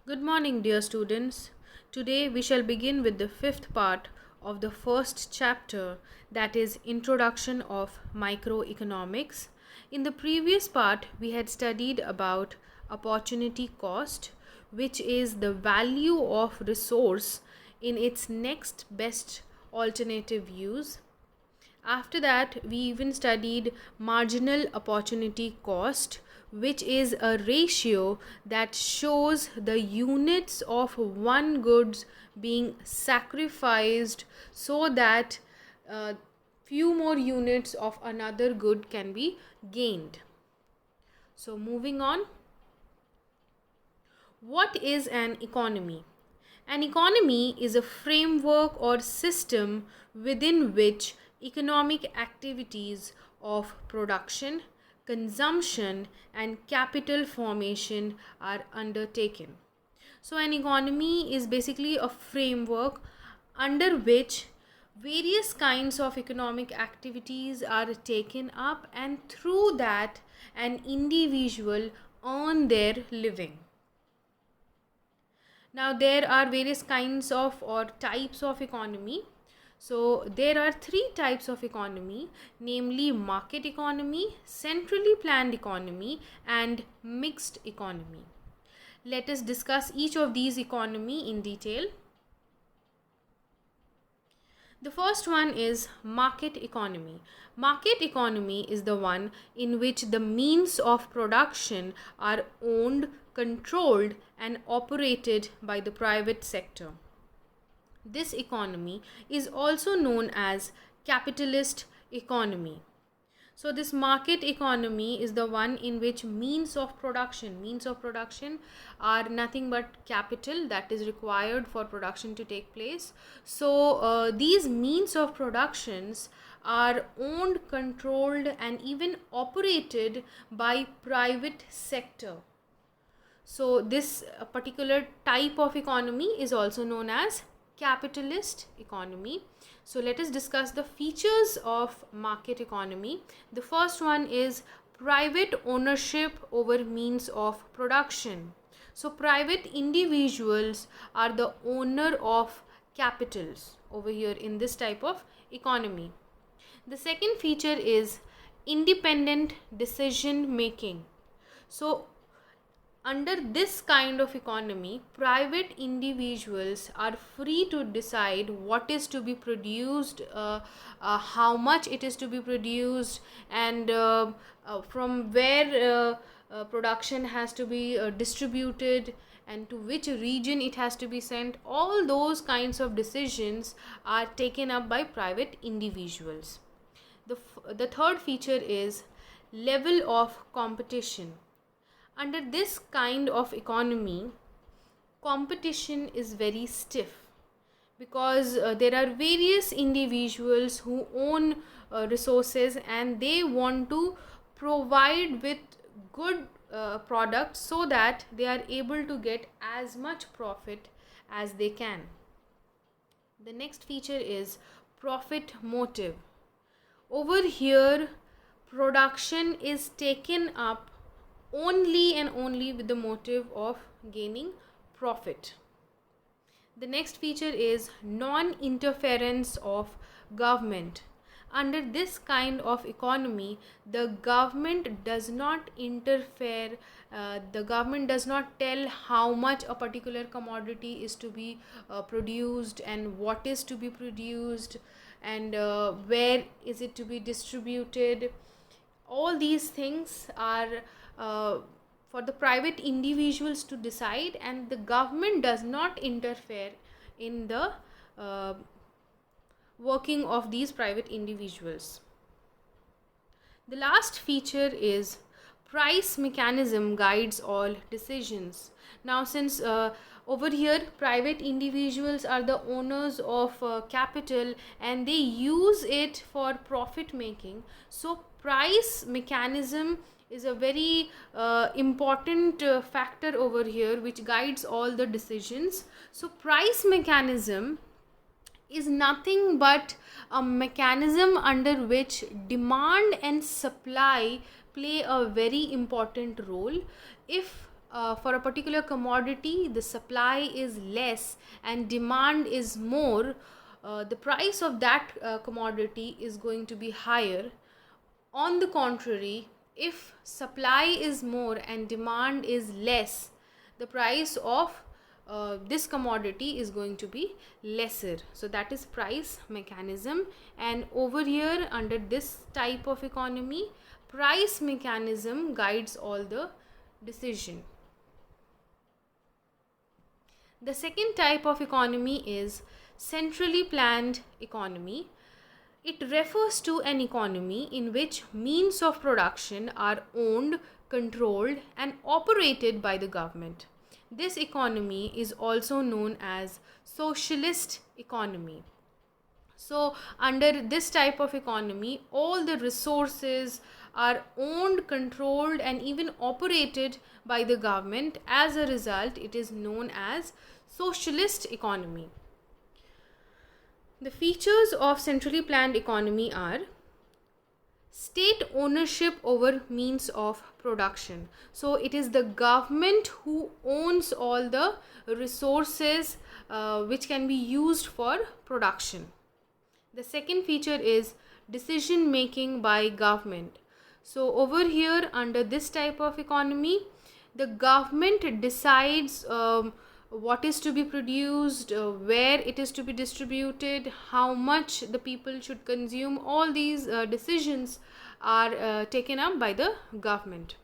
Good morning, dear students. Today we shall begin with the fifth part of the first chapter, that is Introduction of Microeconomics. In the previous part, we had studied about opportunity cost, which is the value of resource in its next best alternative use. After that, we even studied marginal opportunity cost, which is a ratio that shows the units of one goods being sacrificed so that few more units of another good can be gained. So, moving on, what is an economy? An economy is a framework or system within which economic activities of production, consumption, and capital formation are undertaken. So, an economy is basically a framework under which various kinds of economic activities are taken up, and through that, an individual earn their living. Now, there are various kinds of or types of economy. So, there are three types of economy, namely market economy, centrally planned economy, and mixed economy. Let us discuss each of these economy in detail. The first one is market economy. Market economy is the one in which the means of production are owned, controlled, and operated by the private sector. This economy is also known as capitalist economy. So this market economy is the one in which means of production are nothing but capital that is required for production to take place. So these means of productions are owned, controlled, and even operated by private sector. So this particular type of economy is also known as capitalist economy. So let us discuss the features of market economy. The first one is private ownership over means of production. So private individuals are the owner of capitals over here in this type of economy. The second feature is independent decision making. So under this kind of economy, private individuals are free to decide what is to be produced, how much it is to be produced, and from where production has to be distributed, and to which region it has to be sent. All those kinds of decisions are taken up by private individuals. The third feature is level of competition. Under this kind of economy, competition is very stiff because there are various individuals who own resources, and they want to provide with good products so that they are able to get as much profit as they can. The next feature is profit motive. Over here, production is taken up only and only with the motive of gaining profit. The next feature is non-interference of government. Under this kind of economy, the government does not interfere, the government does not tell how much a particular commodity is to be produced, and what is to be produced, and where is it to be distributed. All these things are for the private individuals to decide, and the government does not interfere in the working of these private individuals. The last feature is price mechanism guides all decisions. Now, since over here private individuals are the owners of capital, and they use it for profit making, so price mechanism is a very important factor over here which guides all the decisions. So price mechanism is nothing but a mechanism under which demand and supply play a very important role. If for a particular commodity the supply is less and demand is more, the price of that commodity is going to be higher. On the contrary, if supply is more and demand is less, the price of this commodity is going to be lesser. So that is price mechanism. And over here, under this type of economy, price mechanism guides all the decision. The second type of economy is centrally planned economy. It refers to an economy in which means of production are owned, controlled, and operated by the government. This economy is also known as socialist economy. So, under this type of economy, all the resources are owned, controlled, and even operated by the government. As a result, it is known as socialist economy. The features of centrally planned economy are state ownership over means of production. So it is the government who owns all the resources which can be used for production. The second feature is decision making by government. So over here, under this type of economy, the government decides what is to be produced, where it is to be distributed, how much the people should consume. All these decisions are taken up by the government.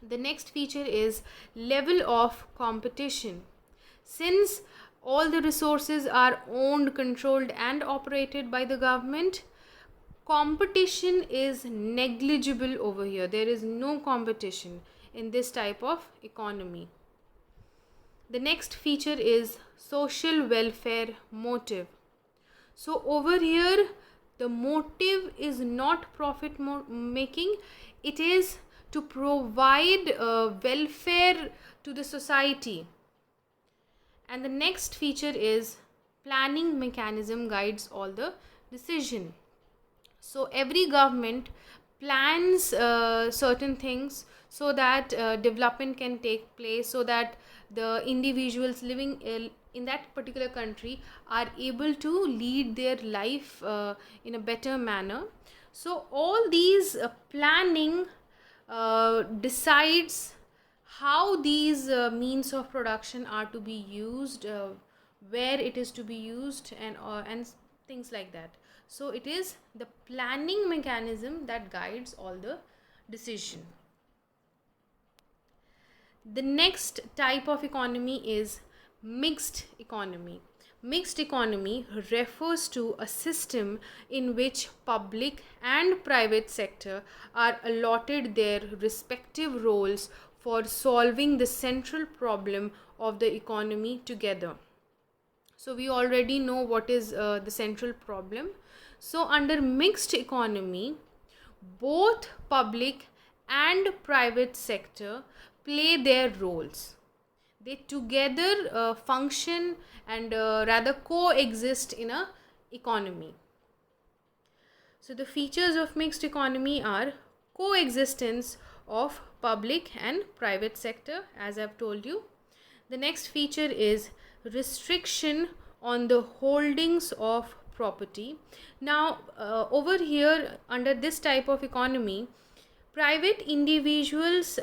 The next feature is level of competition. Since all the resources are owned, controlled, and operated by the government, competition is negligible over here. There is no competition in this type of economy. The next feature is social welfare motive. So over here, the motive is not profit making, it is to provide welfare to the society. And the next feature is planning mechanism guides all the decision. So every government plans certain things so that development can take place, so that the individuals living in that particular country are able to lead their life in a better manner. So all these planning decides how these means of production are to be used, where it is to be used, and things like that. So it is the planning mechanism that guides all the decision. The next type of economy is mixed economy. Mixed economy refers to a system in which public and private sector are allotted their respective roles for solving the central problem of the economy together. So we already know what is the central problem. So under mixed economy, both public and private sector play their roles. They together function and rather coexist in a economy. So the features of mixed economy are coexistence of public and private sector, as I've told you. The next feature is restriction on the holdings of property. Now over here, under this type of economy, private individuals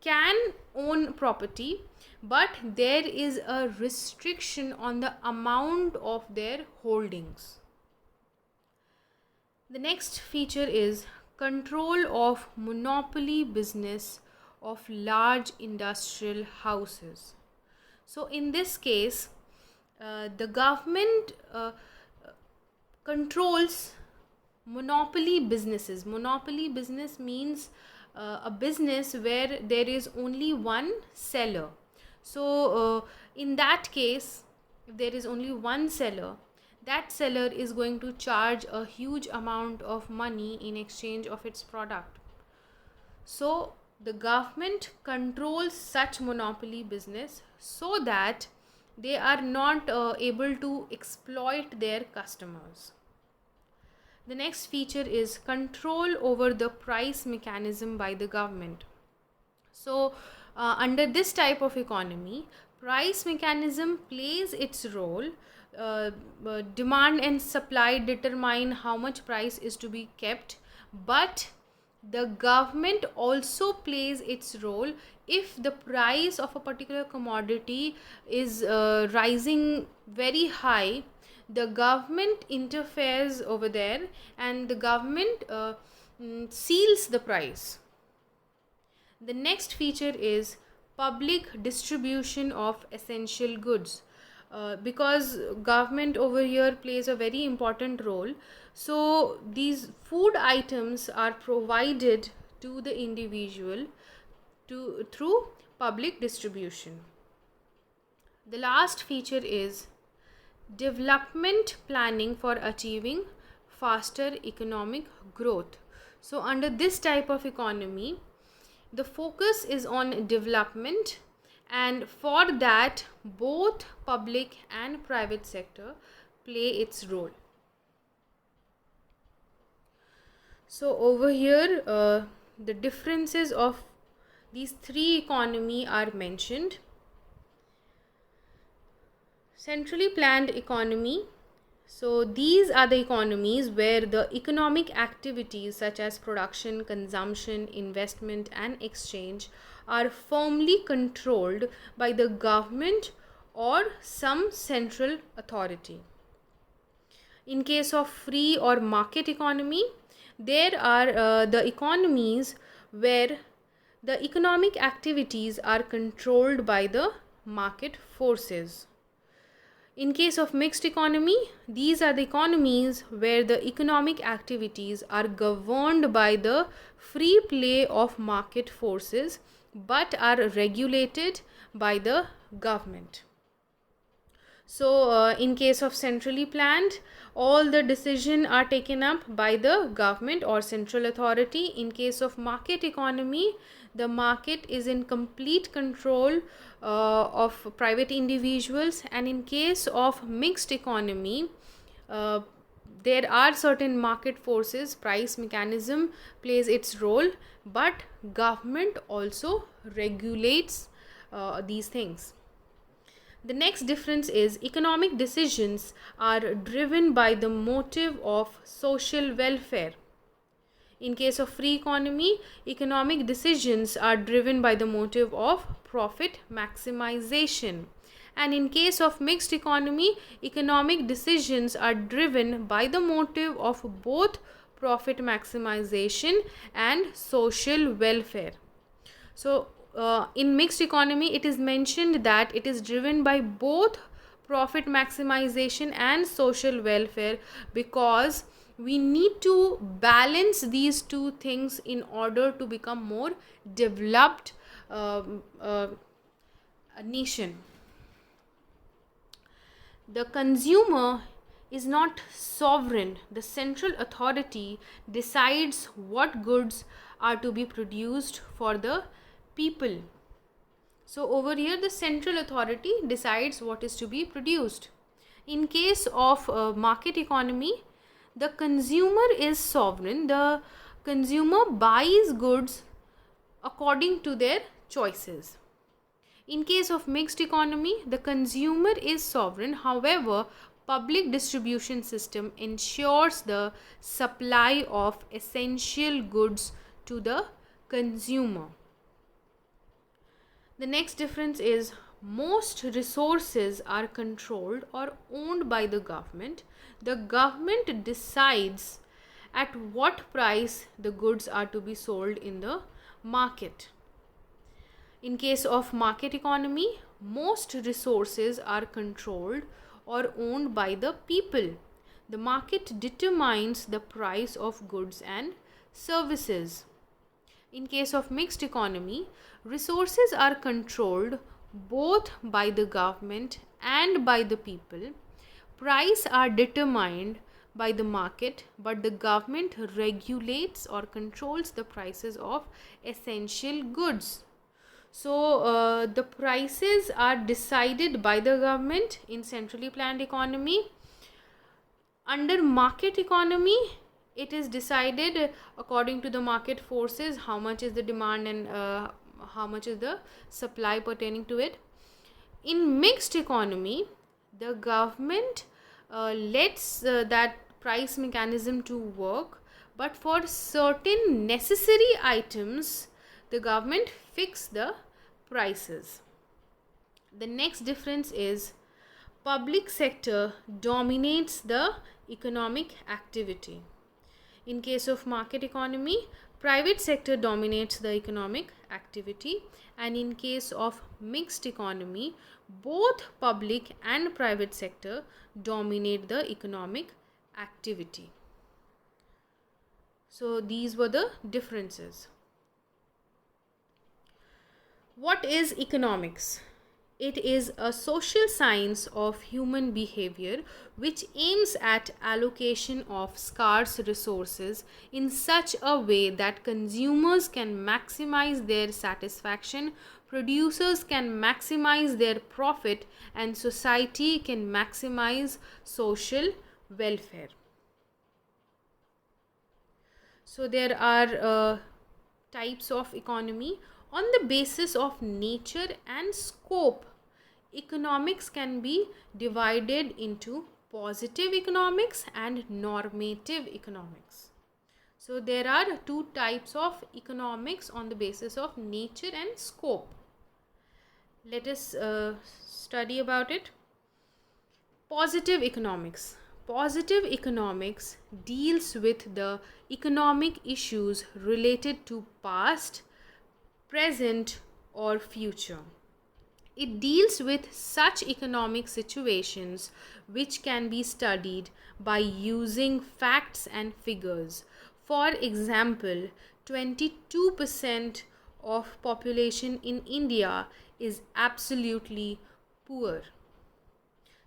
can own property, but there is a restriction on the amount of their holdings. The next feature is control of monopoly business of large industrial houses. So in this case, the government controls monopoly businesses. Monopoly business means a business where there is only one seller. So in that case, if there is only one seller, that seller is going to charge a huge amount of money in exchange of its product. So the government controls such monopoly business so that they are not able to exploit their customers. The next feature is control over the price mechanism by the government. So Under this type of economy, price mechanism plays its role. Demand and supply determine how much price is to be kept, but the government also plays its role. If the price of a particular commodity is rising very high, the government interferes over there, and the government seals the price. The next feature is public distribution of essential goods. Because government over here plays a very important role, so these food items are provided to the individual through public distribution. The last feature is development planning for achieving faster economic growth. So under this type of economy, the focus is on development, and for that both public and private sector play its role. So over here the differences of these three economy are mentioned. Centrally planned economy. So these are the economies where the economic activities such as production, consumption, investment and exchange are firmly controlled by the government or some central authority. In case of free or market economy, there are the economies where the economic activities are controlled by the market forces. In case of mixed economy, these are the economies where the economic activities are governed by the free play of market forces but are regulated by the government. So in case of centrally planned, all the decisions are taken up by the government or central authority. In case of market economy, the market is in complete control of private individuals, and in case of mixed economy, there are certain market forces, price mechanism plays its role, but government also regulates these things. The next difference is economic decisions are driven by the motive of social welfare. In case of free economy, economic decisions are driven by the motive of profit maximization. And in case of mixed economy, economic decisions are driven by the motive of both profit maximization and social welfare. So in mixed economy, it is mentioned that it is driven by both profit maximization and social welfare, because we need to balance these two things in order to become more developed nation. The consumer is not sovereign. The central authority decides what goods are to be produced for the people. So over here the central authority decides what is to be produced. In case of market economy, the consumer is sovereign. The consumer buys goods according to their choices. In case of mixed economy, the consumer is sovereign. However, public distribution system ensures the supply of essential goods to the consumer. The next difference is most resources are controlled or owned by the government. The government decides at what price the goods are to be sold in the market. In case of market economy, most resources are controlled or owned by the people. The market determines the price of goods and services. In case of mixed economy, resources are controlled both by the government and by the people. Prices are determined by the market, but the government regulates or controls the prices of essential goods. So the prices are decided by the government in centrally planned economy. Under market economy, it is decided according to the market forces, how much is the demand and how much is the supply pertaining to it. In mixed economy, the government lets that price mechanism to work, but for certain necessary items, the government fix the prices. The next difference is public sector dominates the economic activity. In case of market economy, private sector dominates the economic activity, and in case of mixed economy, both public and private sector dominate the economic activity. So these were the differences. What is economics? It is a social science of human behavior which aims at allocation of scarce resources in such a way that consumers can maximize their satisfaction, producers can maximize their profit, and society can maximize social welfare. So there are types of economy. On the basis of nature and scope, economics can be divided into positive economics and normative economics. So there are two types of economics on the basis of nature and scope. Let us study about it. Positive economics. Positive economics deals with the economic issues related to past, present, or future. It deals with such economic situations which can be studied by using facts and figures. For example, 22% of population in India is absolutely poor.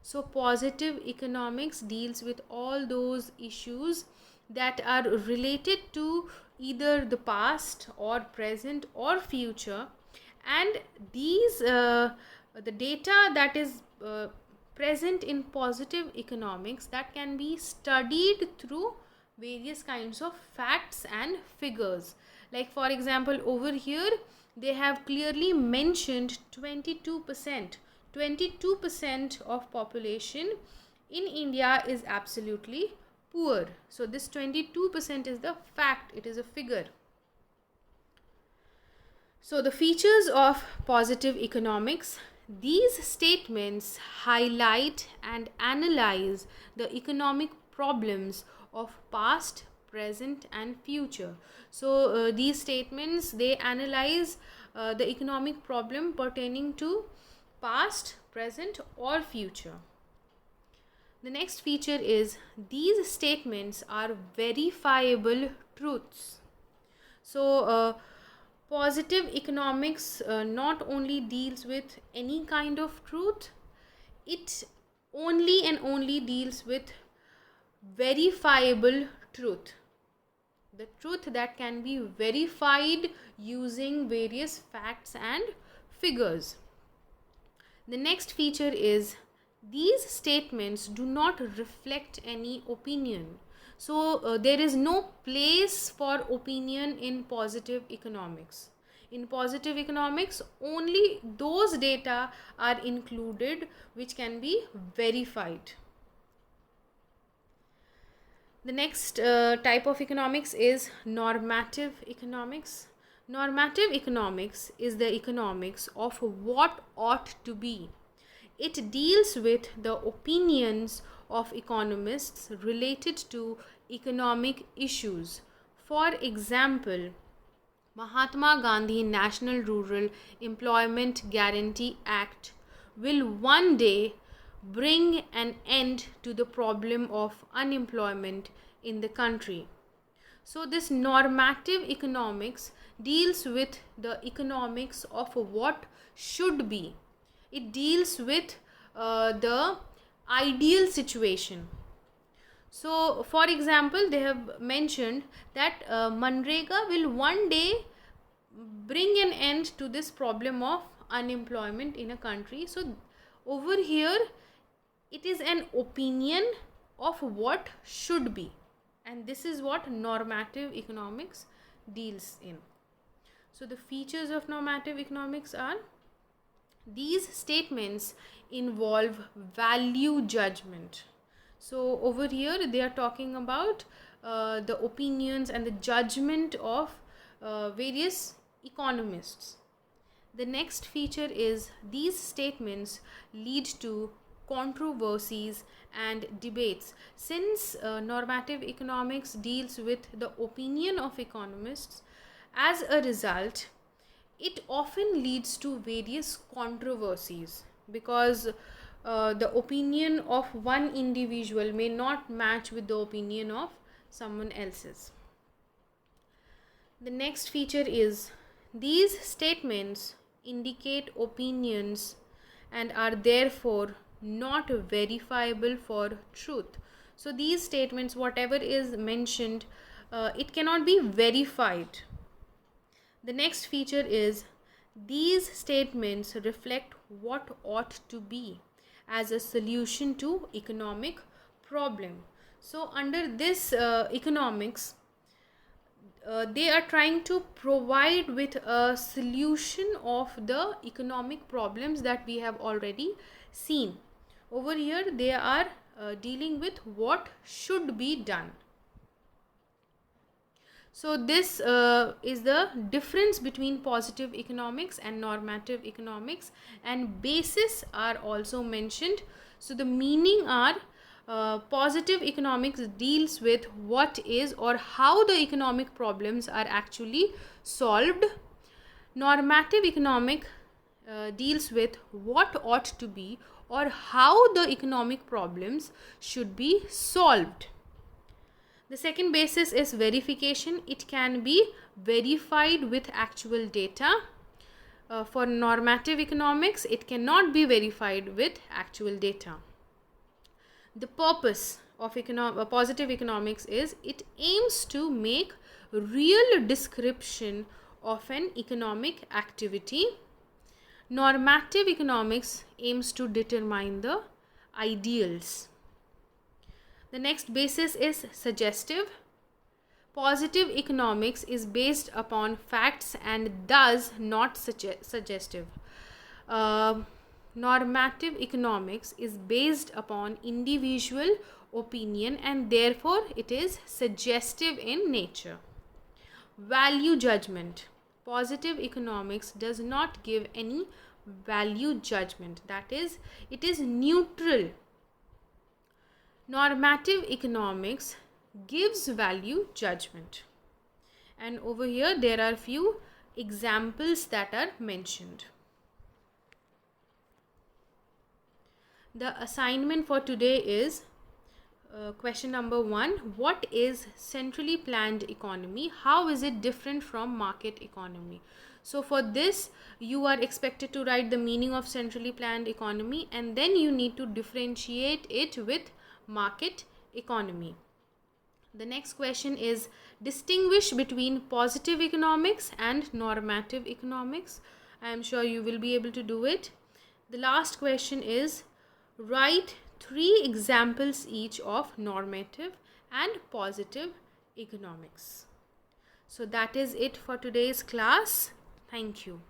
So positive economics deals with all those issues that are related to either the past or present or future, and these the data that is present in positive economics, that can be studied through various kinds of facts and figures. Like for example, over here they have clearly mentioned 22% of population in India is absolutely poor. So this 22% is the fact, it is a figure. So the features of positive economics: these statements highlight and analyze the economic problems of past, present, and future. So these statements, they analyze the economic problem pertaining to past, present, or future. The next feature is these statements are verifiable truths. So positive economics not only deals with any kind of truth, it only and only deals with verifiable truth, the truth that can be verified using various facts and figures. The next feature is these statements do not reflect any opinion. So there is no place for opinion in positive economics. In positive economics, only those data are included which can be verified. The next type of economics is normative economics. Normative economics is the economics of what ought to be. It deals with the opinions of economists related to economic issues. For example, Mahatma Gandhi National Rural Employment Guarantee Act will one day bring an end to the problem of unemployment in the country. So this normative economics deals with the economics of what should be. It deals with the ideal situation. So for example, they have mentioned that Manrega will one day bring an end to this problem of unemployment in a country. So over here it is an opinion of what should be, and this is what normative economics deals in. So the features of normative economics are: these statements involve value judgment. So over here they are talking about the opinions and the judgment of various economists. The next feature is these statements lead to controversies and debates. Since normative economics deals with the opinion of economists, as a result, it often leads to various controversies because the opinion of one individual may not match with the opinion of someone else's. The next feature is these statements indicate opinions and are therefore not verifiable for truth. So these statements, whatever is mentioned, it cannot be verified. The next feature is these statements reflect what ought to be as a solution to economic problem. So under this economics, they are trying to provide with a solution of the economic problems that we have already seen. Over here they are dealing with what should be done. So this is the difference between positive economics and normative economics, and bases are also mentioned. So the meaning are positive economics deals with what is or how the economic problems are actually solved. Normative economic deals with what ought to be or how the economic problems should be solved. The second basis is verification. It can be verified with actual data. For normative economics, it cannot be verified with actual data. The purpose of positive economics is it aims to make real description of an economic activity. Normative economics aims to determine the ideals. The next basis is suggestive. Positive economics is based upon facts and thus not suggestive. Normative economics is based upon individual opinion and therefore it is suggestive in nature. Value judgment. Positive economics does not give any value judgment, that is, it is neutral. Normative economics gives value judgment. And over here there are few examples that are mentioned. The assignment for today is question number 1. What is centrally planned economy? How is it different from market economy? So for this you are expected to write the meaning of centrally planned economy and then you need to differentiate it with market economy. The next question is distinguish between positive economics and normative economics. I am sure you will be able to do it. The last question is write 3 examples each of normative and positive economics. So that is it for today's class. Thank you.